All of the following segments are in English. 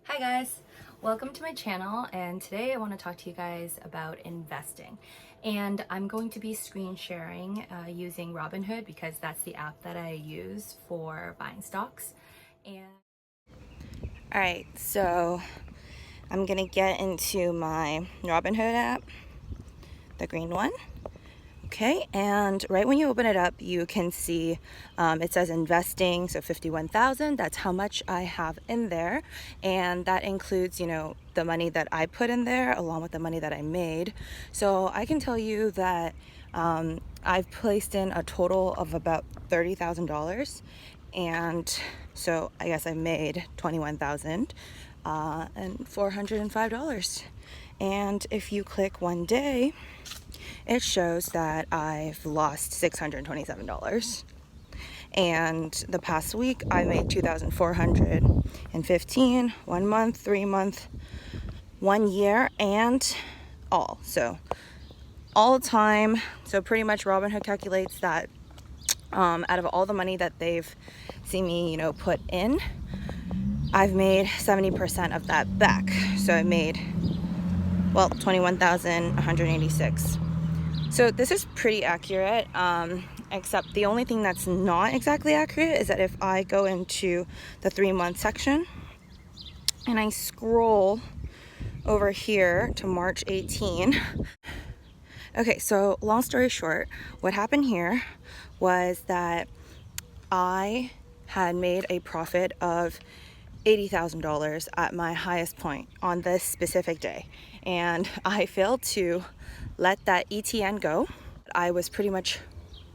Hi guys, welcome to my channel, and today I want to talk to you guys about investing. And I'm going to be screen sharing using Robinhood because that's the app that I use for buying stocks. And alright, so I'm gonna get into my Robinhood app, the green one. Okay, and right when you open it up, you can see it says investing, so 51,000. That's how much I have in there, and that includes, the money that I put in there along with the money that I made. So I can tell you that I've placed in a total of about $30,000, and so I guess I made $21,405. And if you click one day, it shows that I've lost $627. And the past week I made $2,415, 1 month, 3 month, 1 year, and all. So all the time. So pretty much Robinhood calculates that out of all the money that they've seen me, put in, I've made 70% of that back. So I made, well, 21,186. So this is pretty accurate, except the only thing that's not exactly accurate is that if I go into the 3-month section and I scroll over here to March 18. Okay, so long story short, what happened here was that I had made a profit of $80,000 at my highest point on this specific day, and I failed to let that ETN go. I was pretty much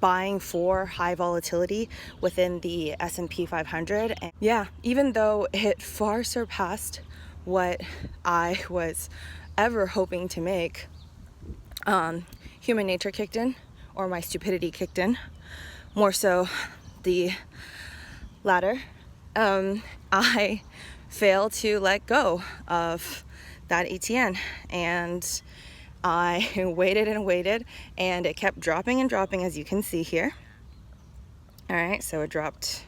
buying for high volatility within the S&P 500, and yeah, even though it far surpassed what I was ever hoping to make, human nature kicked in, or my stupidity kicked in, more so the latter. I failed to let go of that ETN, and I waited and waited, and it kept dropping and dropping, as you can see here. All right, so it dropped,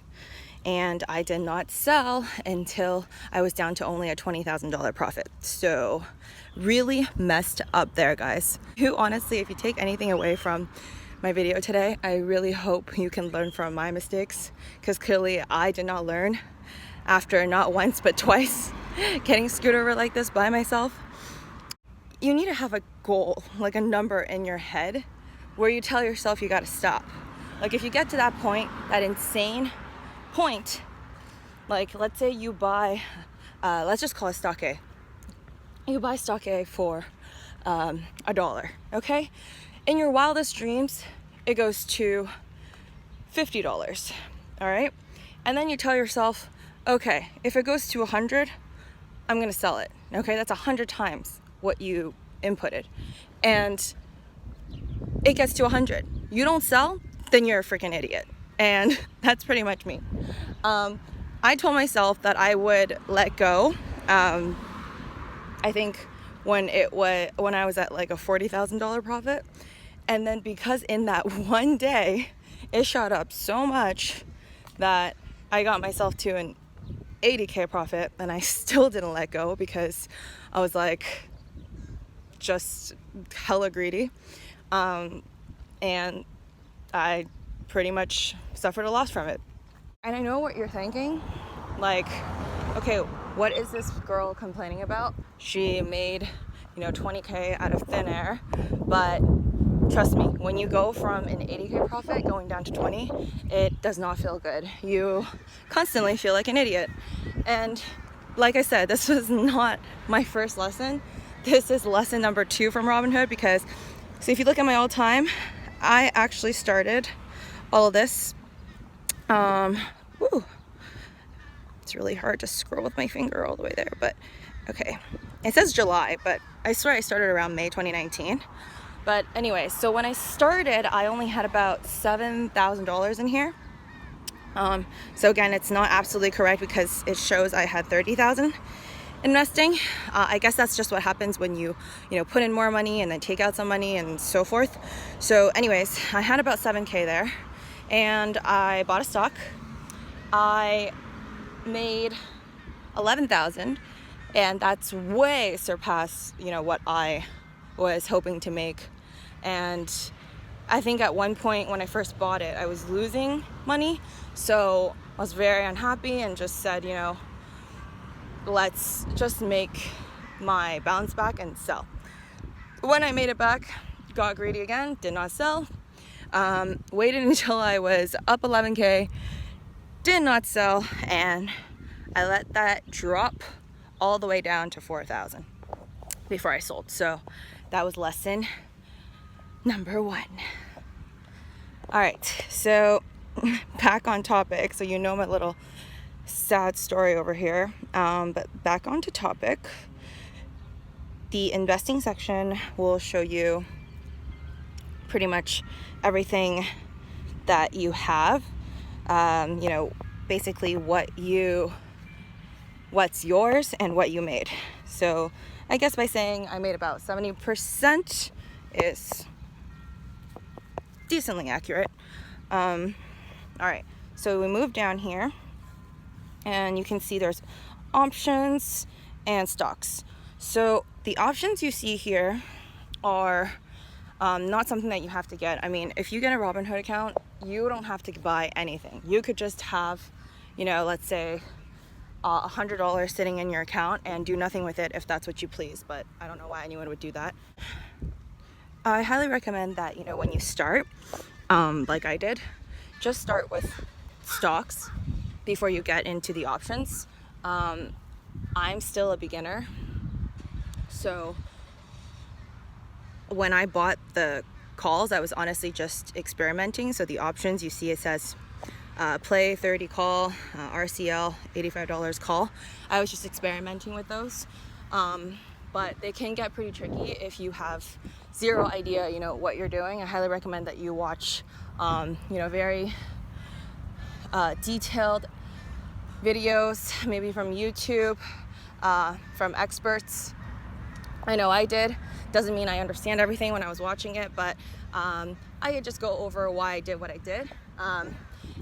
and I did not sell until I was down to only a $20,000 profit. So really messed up there, guys. Honestly, if you take anything away from my video today, I really hope you can learn from my mistakes, because clearly I did not learn after not once but twice getting screwed over like this by myself. You need to have a goal, like a number in your head where you tell yourself you got to stop. Like if you get to that point, that insane point, like let's say you buy, let's just call it stock A. You buy stock A for $1, okay? In your wildest dreams, it goes to $50, all right? And then you tell yourself, okay, if it goes to 100, I'm gonna sell it, okay? That's 100 times what you inputted, and it gets to 100. You don't sell, then you're a freaking idiot, and that's pretty much me. I told myself that I would let go. I think when I was at like a $40,000 profit, and then because in that one day it shot up so much that I got myself to an 80K profit, and I still didn't let go because I was like just hella greedy, and I pretty much suffered a loss from it. And I know what you're thinking, like, okay, what is this girl complaining about? She made 20K out of thin air. But trust me, when you go from an 80K profit going down to 20, it does not feel good. You constantly feel like an idiot. And like I said, this was not my first lesson. This is lesson number 2 from Robinhood, because so if you look at my all time, I actually started all of this. It's really hard to scroll with my finger all the way there, but okay. It says July, but I swear I started around May 2019. But anyway, so when I started, I only had about $7,000 in here. So again, it's not absolutely correct because it shows I had 30,000 investing. I guess that's just what happens when you put in more money and then take out some money and so forth. So anyways, I had about 7K there, and I bought a stock. I made 11,000, and that's way surpassed, you know, what I was hoping to make. And I think at one point when I first bought it, I was losing money, so I was very unhappy and just said, you know, let's just make my balance back and sell. When I made it back, got greedy again, did not sell. Waited until I was up 11K, did not sell, and I let that drop all the way down to 4,000 before I sold. So that was lesson number 1. All right, so back on topic. So you know my little sad story over here, but back onto topic. The investing section will show you pretty much everything that you have, you know, basically what's yours and what you made. So I guess by saying I made about 70% is decently accurate. All right, so we move down here and you can see there's options and stocks. So the options you see here are not something that you have to get. I mean, if you get a Robinhood account, you don't have to buy anything. You could just have, you know, let's say $100 sitting in your account and do nothing with it if that's what you please, but I don't know why anyone would do that. I highly recommend that, you know, when you start, like I did, just start with stocks before you get into the options. I'm still a beginner, so when I bought the calls, I was honestly just experimenting. So the options, you see it says play 30 call, RCL $85 call. I was just experimenting with those, but they can get pretty tricky if you have zero idea, you know, what you're doing. I highly recommend that you watch, you know, very detailed videos, maybe from YouTube, from experts. I know I did. Doesn't mean I understand everything when I was watching it, but I could just go over why I did what I did,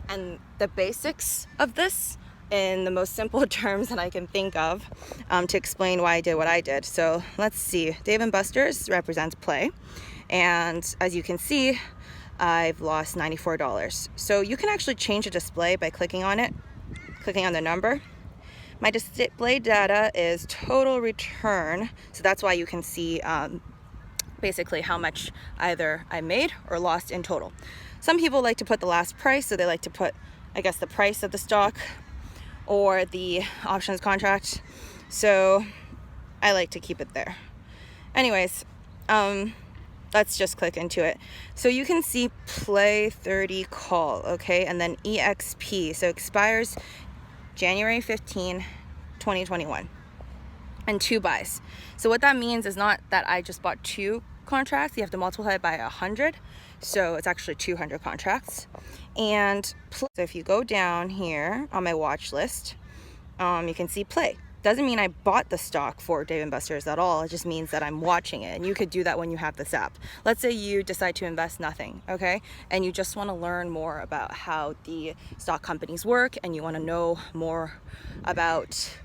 and the basics of this in the most simple terms that I can think of, to explain why I did what I did. So let's see. Dave & Buster's represents play, and as you can see, I've lost $94. So you can actually change the display by clicking on it, clicking on the number. My display data is total return, so that's why you can see basically how much either I made or lost in total. Some people like to put the last price, so they like to put, I guess, the price of the stock or the options contract. So I like to keep it there. Anyways, let's just click into it. So you can see play 30 call, okay, and then EXP, so expires January 15, 2021, and 2 buys. So what that means is not that I just bought 2 contracts. You have to multiply it by 100, so it's actually 200 contracts. And so if you go down here on my watch list, you can see play. Doesn't mean I bought the stock for Dave & Buster's at all. It just means that I'm watching it, and you could do that when you have this app. Let's say you decide to invest nothing, okay, and you just want to learn more about how the stock companies work, and you want to know more about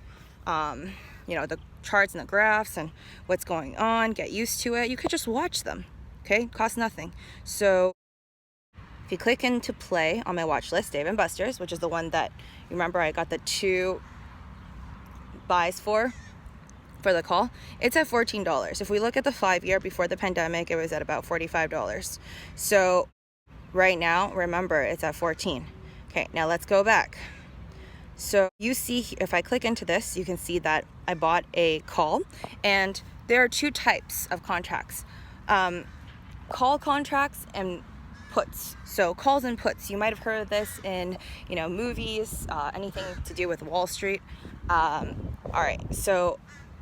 you know, the charts and the graphs and what's going on, get used to it. You could just watch them, okay? Cost nothing. So if you click into play on my watch list, Dave & Buster's, which is the one that, you remember I got the 2 buys for the call, it's at $14. If we look at the 5-year before the pandemic, it was at about $45. So right now, remember, it's at 14. Okay, now let's go back. So you see, if I click into this, you can see that I bought a call, and there are 2 types of contracts, call contracts and puts. So calls and puts, you might have heard of this in, you know, movies, anything to do with Wall Street. All right, so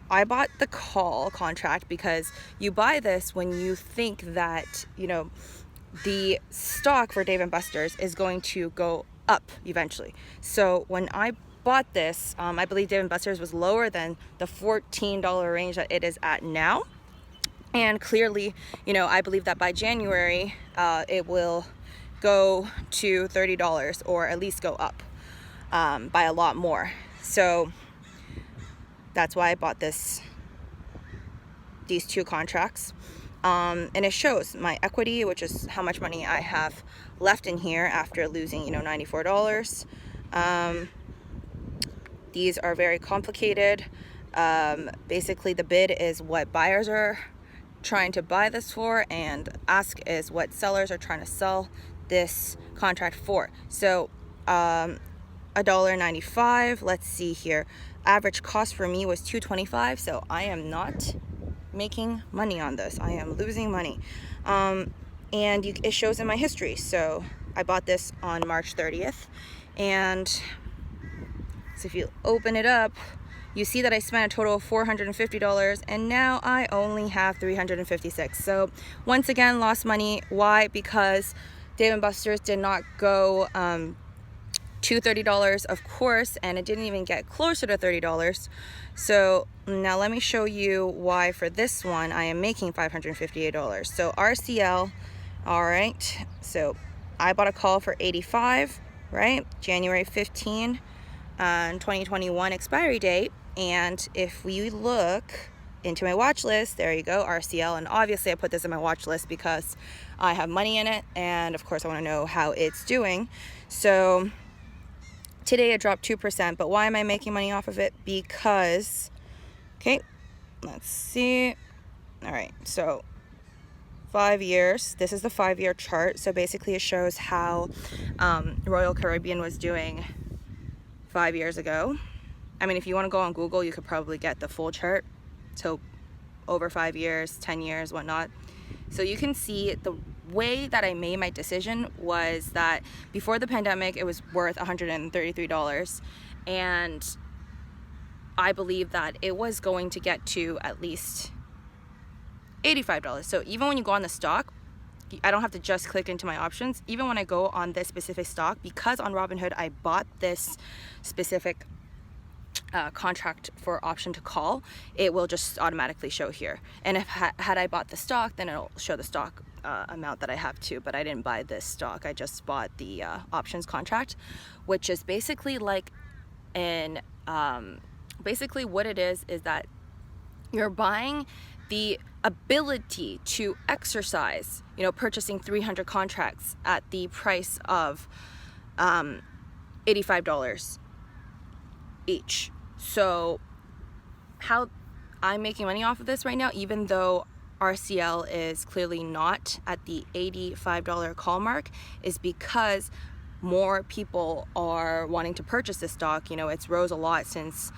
I bought the call contract because you buy this when you think that, you know, the stock for Dave & Buster's is going to go up eventually. So when I bought this, I believe Dave & Buster's was lower than the $14 range that it is at now. And clearly, you know, I believe that by January, it will go to $30 or at least go up by a lot more. So That's why I bought these 2 contracts. And it shows my equity, which is how much money I have left in here after losing, $94. These are very complicated. Basically, the bid is what buyers are trying to buy this for, and ask is what sellers are trying to sell this contract for. So $1.95. Let's see here. Average cost for me was $2.25. So I am not making money on this. I am losing money. And it shows in my history. So I bought this on March 30th, and so if you open it up, you see that I spent a total of $450, and now I only have $356. So once again, lost money. Why? Because Dave & Buster's did not go to $30, of course, and it didn't even get closer to $30. So now let me show you why for this one I am making $558. So RCL, all right. So I bought a call for $85, right? January 15, 2021 expiry date. And if we look into my watch list, there you go, RCL. And obviously I put this in my watch list because I have money in it, and of course I want to know how it's doing. So today it dropped 2%, but why am I making money off of it? Because, okay, let's see. All right, so 5 years, this is the 5-year chart. So basically it shows how Royal Caribbean was doing 5 years ago. I mean, if you want to go on Google, you could probably get the full chart. So over 5 years, 10 years, whatnot. So you can see the way that I made my decision was that before the pandemic, it was worth $133. And I believe that it was going to get to at least $85. So even when you go on the stock, I don't have to just click into my options. Even when I go on this specific stock, because on Robinhood, I bought this specific contract for option to call, it will just automatically show here. And if had I bought the stock, then it'll show the stock amount that I have too. But I didn't buy this stock. I just bought the options contract, which is basically like basically what it is that you're buying the ability to exercise, purchasing 300 contracts at the price of $85 each. So how I'm making money off of this right now, even though RCL is clearly not at the $85 call mark, is because more people are wanting to purchase this stock. It's rose a lot since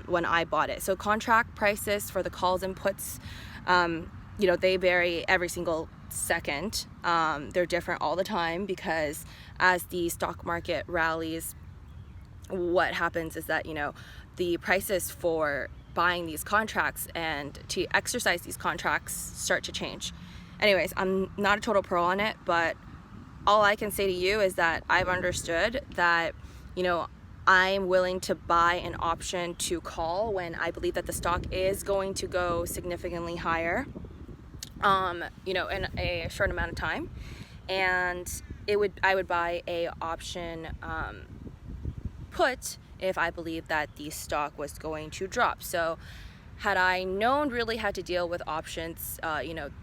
when I bought it. So contract prices for the calls and puts, they vary every single second. They're different all the time, because as the stock market rallies, what happens is that, the prices for buying these contracts and to exercise these contracts start to change. Anyways, I'm not a total pro on it, but all I can say to you is that I've understood that, I'm willing to buy an option to call when I believe that the stock is going to go significantly higher, in a short amount of time. And I would buy a option put if I believe that the stock was going to drop. So had I known really had to deal with options,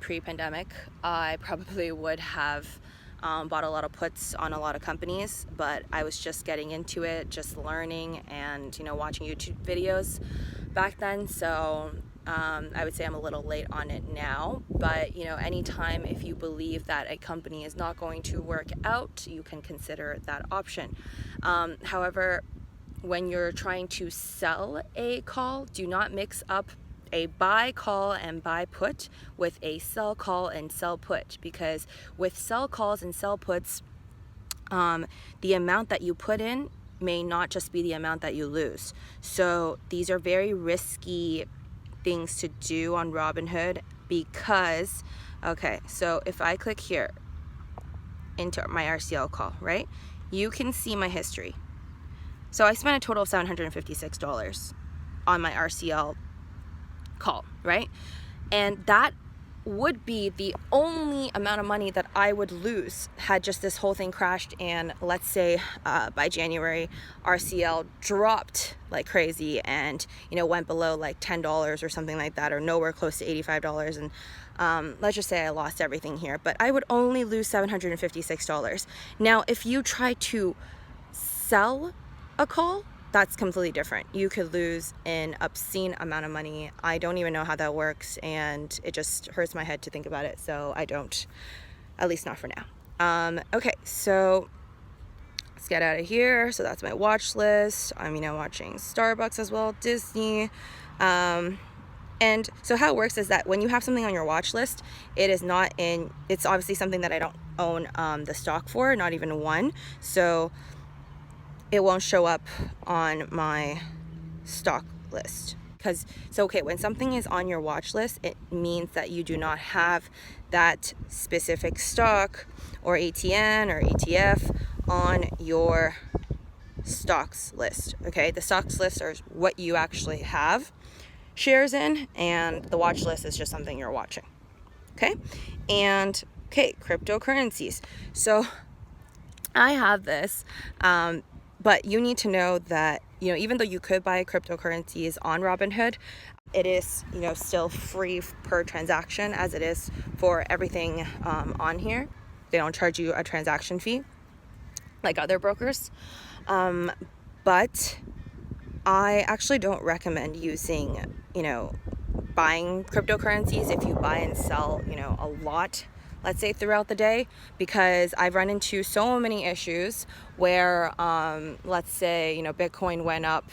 pre-pandemic, I probably would have bought a lot of puts on a lot of companies, but I was just getting into it, just learning and, watching YouTube videos back then. So I would say I'm a little late on it now, but anytime if you believe that a company is not going to work out, you can consider that option. However, when you're trying to sell a call, do not mix up a buy call and buy put with a sell call and sell put, because with sell calls and sell puts, the amount that you put in may not just be the amount that you lose. So these are very risky things to do on Robinhood, because, okay, so if I click here into my RCL call, right, you can see my history. So I spent a total of $756 on my RCL call, right? And that would be the only amount of money that I would lose had just this whole thing crashed, and let's say by January RCL dropped like crazy and, you know, went below like $10 or something like that, or nowhere close to $85, and let's just say I lost everything here, but I would only lose $756. Now if you try to sell a call, that's completely different. You could lose an obscene amount of money. I don't even know how that works, and it just hurts my head to think about it, so I don't, at least not for now. Okay, so let's get out of here. So that's my watch list. I'm, you know, watching Starbucks as well, Disney. And so how it works is that when you have something on your watch list, it is not in, it's obviously something that I don't own the stock for, not even one. So it won't show up on my stock list. Because, so okay, when something is on your watch list, it means that you do not have that specific stock or ATN or ETF on your stocks list. Okay, the stocks list are what you actually have shares in, and the watch list is just something you're watching. Okay, and okay, cryptocurrencies. So I have this, but you need to know that, you know, even though you could buy cryptocurrencies on Robinhood, it is, you know, still free per transaction, as it is for everything on here. They don't charge you a transaction fee like other brokers. But I actually don't recommend using, you know, buying cryptocurrencies if you buy and sell, you know, a lot, let's say throughout the day, because I've run into so many issues where, let's say, you know, Bitcoin went up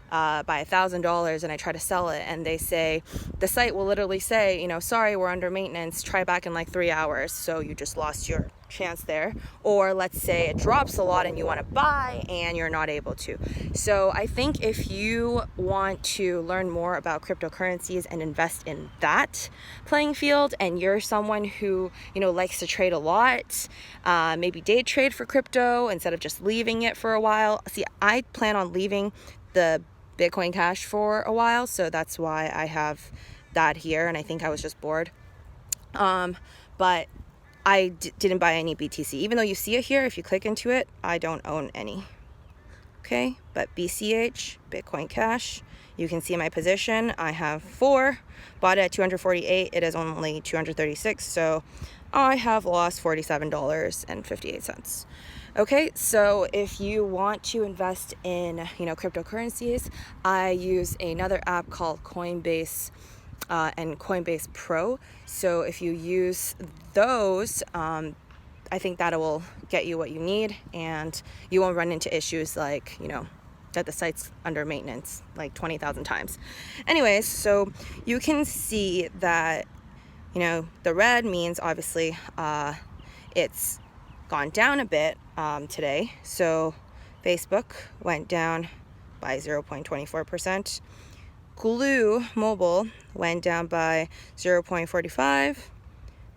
by $1,000 and I try to sell it, and they say, the site will literally say, you know, sorry, we're under maintenance, try back in like 3 hours. So you just lost your chance there. Or let's say it drops a lot and you want to buy and you're not able to. So I think if you want to learn more about cryptocurrencies and invest in that playing field, and you're someone who, you know, likes to trade a lot, maybe day trade for crypto instead of just leaving it for a while. See, I plan on leaving the Bitcoin Cash for a while, so that's why I have that here, and I think I was just bored. But I didn't buy any BTC, even though you see it here. If you click into it, I don't own any. Okay, but BCH, Bitcoin Cash, you can see my position. I have 4, bought it at 248. It is only 236, so I have lost $47.58. Okay, so if you want to invest in, you know, cryptocurrencies, I use another app called Coinbase and Coinbase Pro. So if you use those, I think that will get you what you need, and you won't run into issues like, you know, that the site's under maintenance like 20,000 times. Anyways, so you can see that, you know, the red means obviously it's gone down a bit today. So Facebook went down by 0.24%. Glue Mobile went down by 0.45.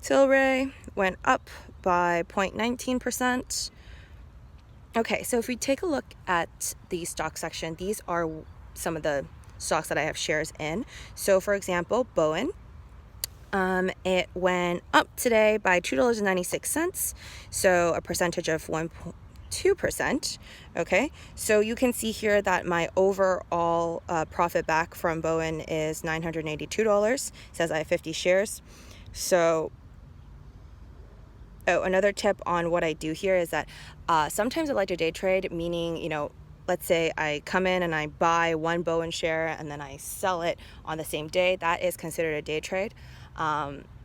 Tilray went up by 0.19%. Okay, so if we take a look at the stock section, these are some of the stocks that I have shares in. So for example, Bowen, it went up today by $2.96, so a percentage of 1.2%. Okay, so you can see here that my overall profit back from Bowen is $982. It says I have 50 shares. So another tip on what I do here is that sometimes I like to day trade, meaning, you know, let's say I come in and I buy one Bowen share and then I sell it on the same day. That is considered a day trade.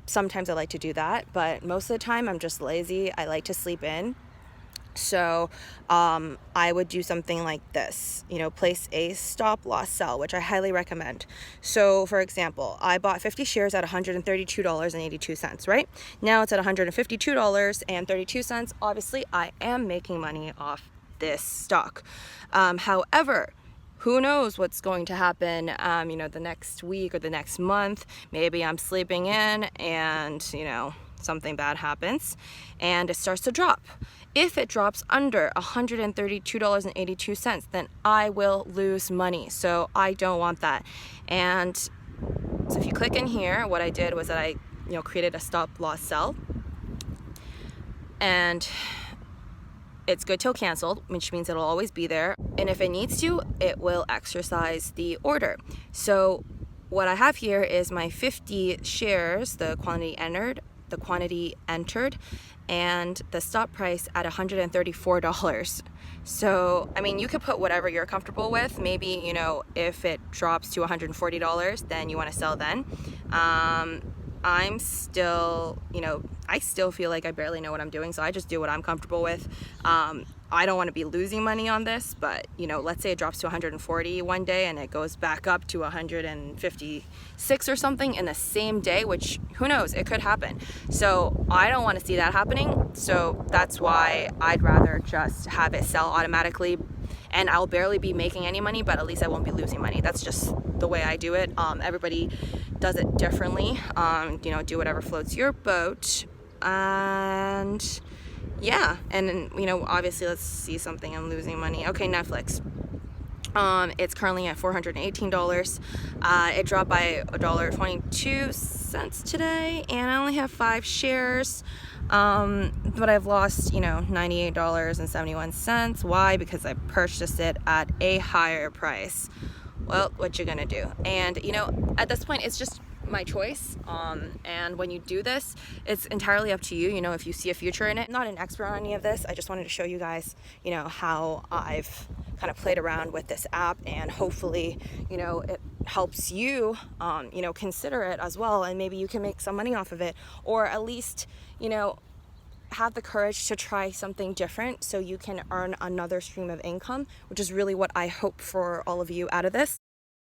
Sometimes I like to do that, but most of the time I'm just lazy. I like to sleep in. So I would do something like this, you know, place a stop loss sell, which I highly recommend. So for example, I bought 50 shares at $132.82, right? Now it's at $152.32. Obviously I am making money off this stock. However, who knows what's going to happen, you know, the next week or the next month. Maybe I'm sleeping in and, you know, something bad happens and it starts to drop. If it drops under $132.82, then I will lose money. So I don't want that. And so if you click in here, what I did was that I created a stop loss sell, and it's good till canceled, which means it'll always be there. And if it needs to, it will exercise the order. So what I have here is my 50 shares, the quantity entered, and the stop price at $134. So, I mean, you could put whatever you're comfortable with. Maybe, if it drops to $140, then you want to sell then. I'm still, I still feel like I barely know what I'm doing, so I just do what I'm comfortable with. I don't want to be losing money on this, but let's say it drops to 140 one day and it goes back up to 156 or something in the same day, which who knows, it could happen. So I don't want to see that happening. So that's why I'd rather just have it sell automatically, and I'll barely be making any money, but at least I won't be losing money. That's just the way I do it. Everybody does it differently. Do whatever floats your boat. And yeah, and obviously, let's see something I'm losing money. Okay, Netflix. It's currently at $418. It dropped by $1.22 today, and I only have 5 shares. But I've lost, $98.71. Why? Because I purchased it at a higher price. Well, what you gonna do? And at this point, it's just my choice. And when you do this, it's entirely up to you. If you see a future in it. I'm not an expert on any of this. I just wanted to show you guys, how I've kind of played around with this app, and hopefully, it helps you, consider it as well, and maybe you can make some money off of it, or at least, have the courage to try something different so you can earn another stream of income, which is really what I hope for all of you out of this.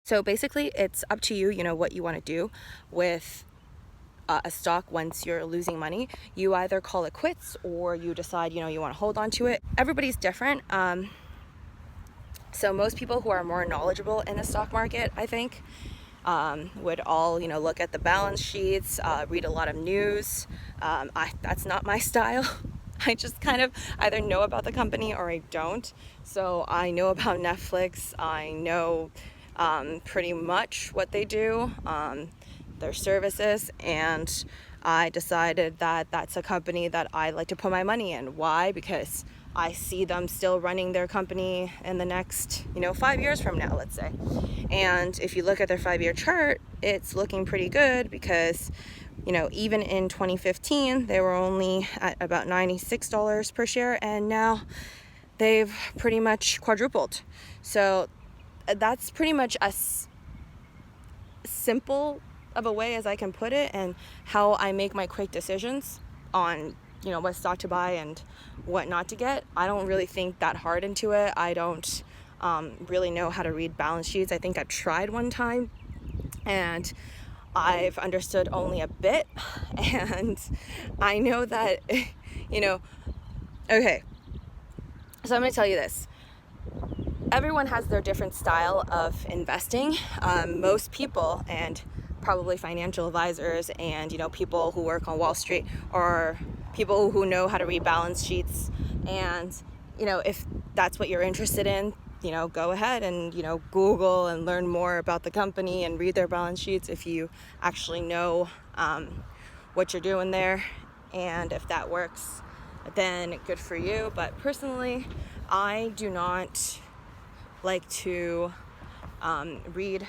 So basically, it's up to you, what you want to do with a stock once you're losing money. You either call it quits, or you decide, you want to hold on to it. Everybody's different. So most people who are more knowledgeable in the stock market, I think, would all, look at the balance sheets, read a lot of news. That's not my style. I just kind of either know about the company or I don't. So I know about Netflix. I know pretty much what they do, their services, and I decided that that's a company that I like to put my money in. Why? Because I see them still running their company in the next, 5 years from now, let's say. And if you look at their 5-year chart, it's looking pretty good because, even in 2015, they were only at about $96 per share, and now they've pretty much quadrupled. So that's pretty much as simple of a way as I can put it, and how I make my quick decisions on what stock to buy and what not to get. I don't really think that hard into it. I don't really know how to read balance sheets. I think I tried one time and I've understood only a bit, and I know that okay, so I'm going to tell you this. Everyone has their different style of investing. Most people, and probably financial advisors and people who work on Wall Street, or people who know how to read balance sheets, and if that's what you're interested in, go ahead and Google and learn more about the company and read their balance sheets if you actually know what you're doing there. And if that works, then good for you. But personally, I do not like to read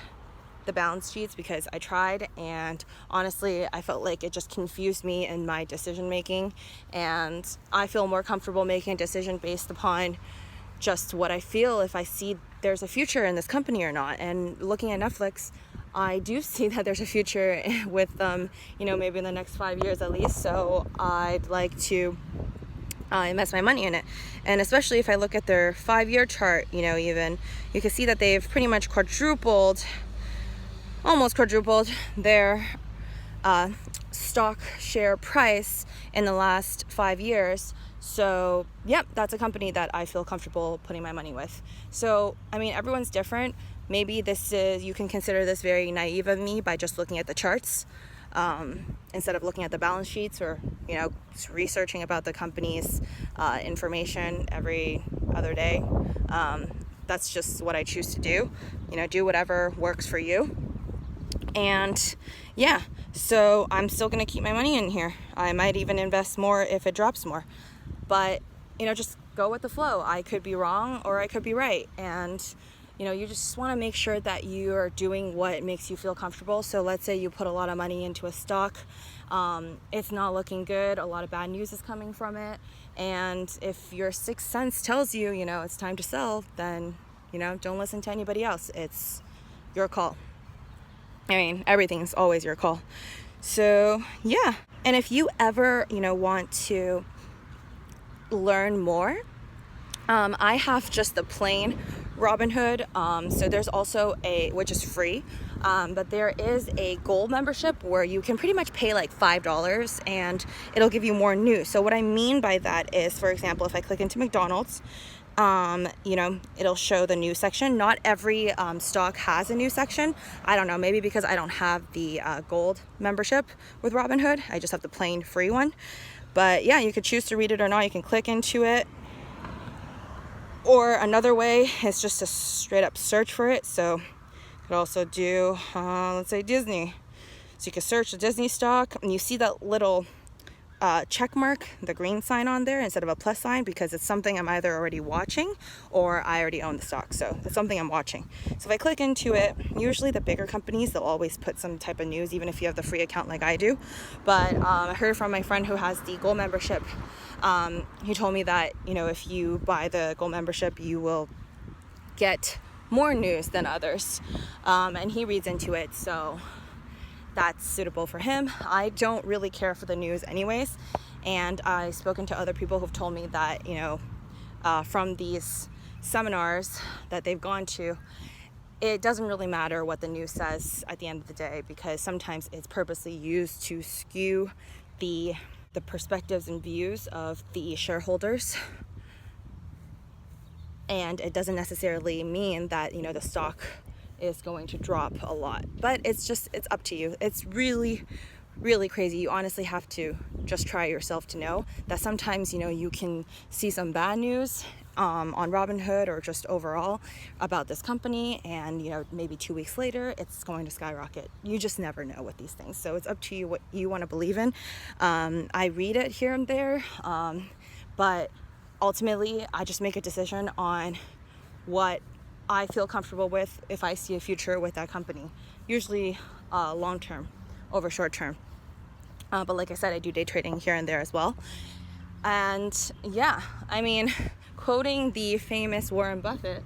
the balance sheets because I tried, and honestly I felt like it just confused me in my decision making, and I feel more comfortable making a decision based upon just what I feel, if I see there's a future in this company or not. And looking at Netflix, I do see that there's a future with them, maybe in the next 5 years at least. So I'd like to invest my money in it. And especially if I look at their 5-year chart, even you can see that they've pretty much almost quadrupled their stock share price in the last 5 years. So yep, that's a company that I feel comfortable putting my money with. So everyone's different. Maybe you can consider this very naive of me by just looking at the charts instead of looking at the balance sheets, or just researching about the company's information every other day. That's just what I choose to do. Do whatever works for you. And yeah, so I'm still gonna keep my money in here. I might even invest more if it drops more, but you know, just go with the flow. I could be wrong or I could be right, and you know, you just want to make sure that you are doing what makes you feel comfortable. So let's say you put a lot of money into a stock, it's not looking good, a lot of bad news is coming from it, and if your sixth sense tells you, you know, it's time to sell, then, you know, don't listen to anybody else. It's your call. I mean, everything's always your call. So yeah, and if you ever, you know, want to learn more, I have just the plain Robinhood. So there's also which is free, but there is a gold membership where you can pretty much pay like $5 and it'll give you more news. So what I mean by that is, for example, if I click into McDonald's, you know, it'll show the news section. Not every stock has a news section. I don't know, maybe because I don't have the gold membership with Robinhood. I just have the plain free one. But yeah, you could choose to read it or not. You can click into it. Or another way is just to straight up search for it. So you could also do, let's say Disney. So you could search the Disney stock and you see that little check mark, the green sign on there instead of a plus sign, because it's something I'm either already watching or I already own the stock. So it's something I'm watching. So if I click into it, usually the bigger companies, they'll always put some type of news, even if you have the free account like I do. But I heard from my friend who has the gold membership. He told me that, you know, if you buy the gold membership, you will get more news than others. And he reads into it, so that's suitable for him. I don't really care for the news anyways, and I've spoken to other people who've told me that, you know, from these seminars that they've gone to, it doesn't really matter what the news says at the end of the day, because sometimes it's purposely used to skew the perspectives and views of the shareholders, and it doesn't necessarily mean that, you know, the stock is going to drop a lot. But it's up to you. It's really, really crazy. You honestly have to just try yourself to know that sometimes, you know, you can see some bad news on Robinhood or just overall about this company, and, you know, maybe 2 weeks later it's going to skyrocket. You just never know with these things. So it's up to you what you want to believe in. I read it here and there, but ultimately I just make a decision on what I feel comfortable with if I see a future with that company, usually long term over short term. But like I said, I do day trading here and there as well. And yeah, I mean, quoting the famous Warren Buffett,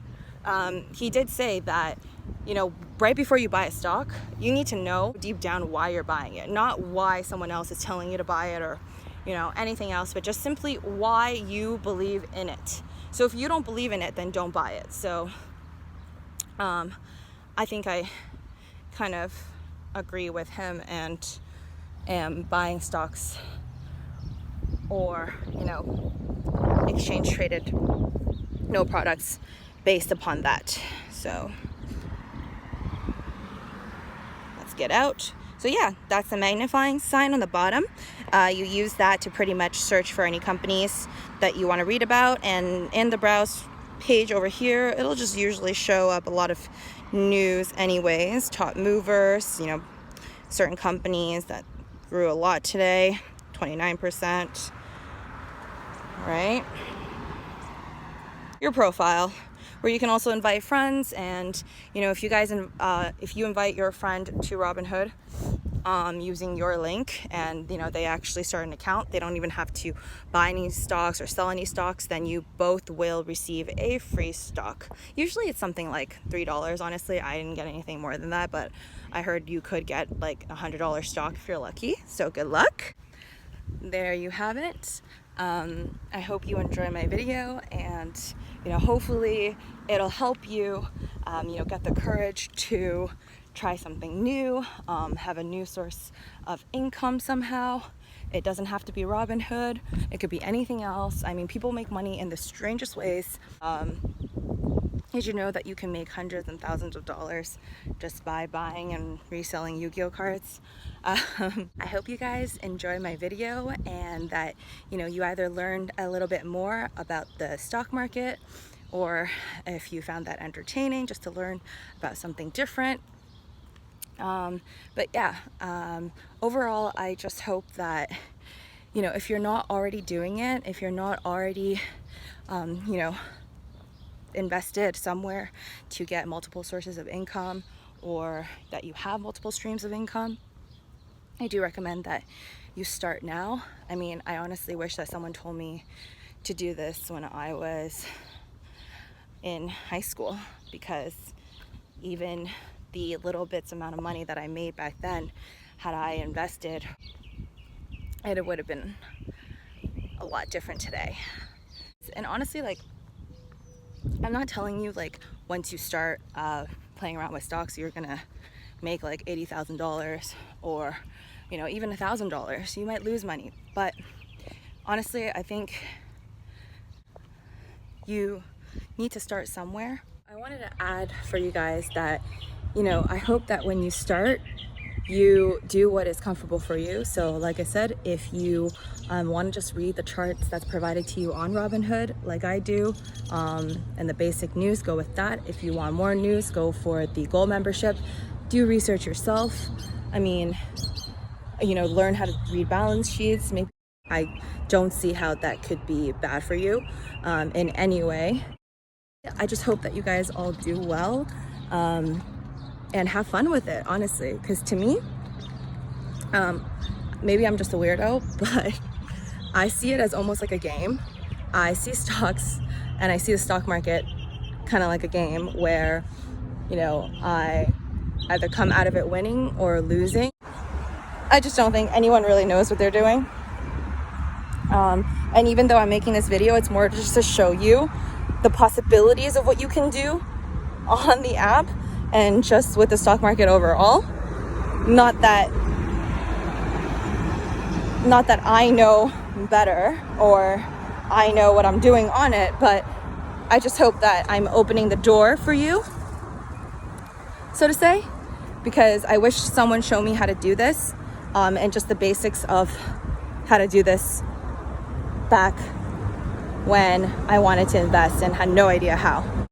he did say that, you know, right before you buy a stock, you need to know deep down why you're buying it, not why someone else is telling you to buy it or, you know, anything else, but just simply why you believe in it. So if you don't believe in it, then don't buy it. So I think I kind of agree with him and am buying stocks or, you know, exchange traded no products based upon that. So let's get out. So yeah, that's the magnifying sign on the bottom. You use that to pretty much search for any companies that you want to read about, and in the browse page over here, it'll just usually show up a lot of news anyways, top movers, you know, certain companies that grew a lot today, 29%, right? Your profile, where you can also invite friends, and, you know, if you invite your friend to Robinhood using your link, and, you know, they actually start an account, they don't even have to buy any stocks or sell any stocks, then you both will receive a free stock. Usually it's something like $3. Honestly, I didn't get anything more than that, but I heard you could get like $100 stock if you're lucky, so good luck. There you have it. I hope you enjoy my video, and, you know, hopefully it'll help you, you know, get the courage to try something new, have a new source of income somehow. It doesn't have to be Robinhood. It could be anything else. I mean, people make money in the strangest ways. Did you know that you can make hundreds and thousands of dollars just by buying and reselling Yu-Gi-Oh cards? I hope you guys enjoy my video, and that, you know, you either learned a little bit more about the stock market, or if you found that entertaining just to learn about something different. But yeah, overall, I just hope that, you know, if you're not already doing it, if you're not already, you know, invested somewhere to get multiple sources of income, or that you have multiple streams of income, I do recommend that you start now. I mean, I honestly wish that someone told me to do this when I was in high school, because even the little bits amount of money that I made back then, had I invested, it would have been a lot different today. And honestly, like, I'm not telling you like once you start playing around with stocks you're gonna make like $80,000 or, you know, even $1,000. You might lose money, but honestly I think you need to start somewhere. I wanted to add for you guys that, you know, I hope that when you start, you do what is comfortable for you. So like I said, if you want to just read the charts that's provided to you on Robinhood like I do, and the basic news, go with that. If you want more news, go for the gold membership. Do research yourself. I mean, you know, learn how to read balance sheets. Maybe I don't see how that could be bad for you in any way. I just hope that you guys all do well and have fun with it, honestly, because to me, maybe I'm just a weirdo, but I see it as almost like a game. I see stocks and I see the stock market kind of like a game where, you know, I either come out of it winning or losing. I just don't think anyone really knows what they're doing. And even though I'm making this video, it's more just to show you the possibilities of what you can do on the app and just with the stock market overall. Not that I know better or I know what I'm doing on it, but I just hope that I'm opening the door for you, so to say, because I wish someone showed me how to do this and just the basics of how to do this back when I wanted to invest and had no idea how.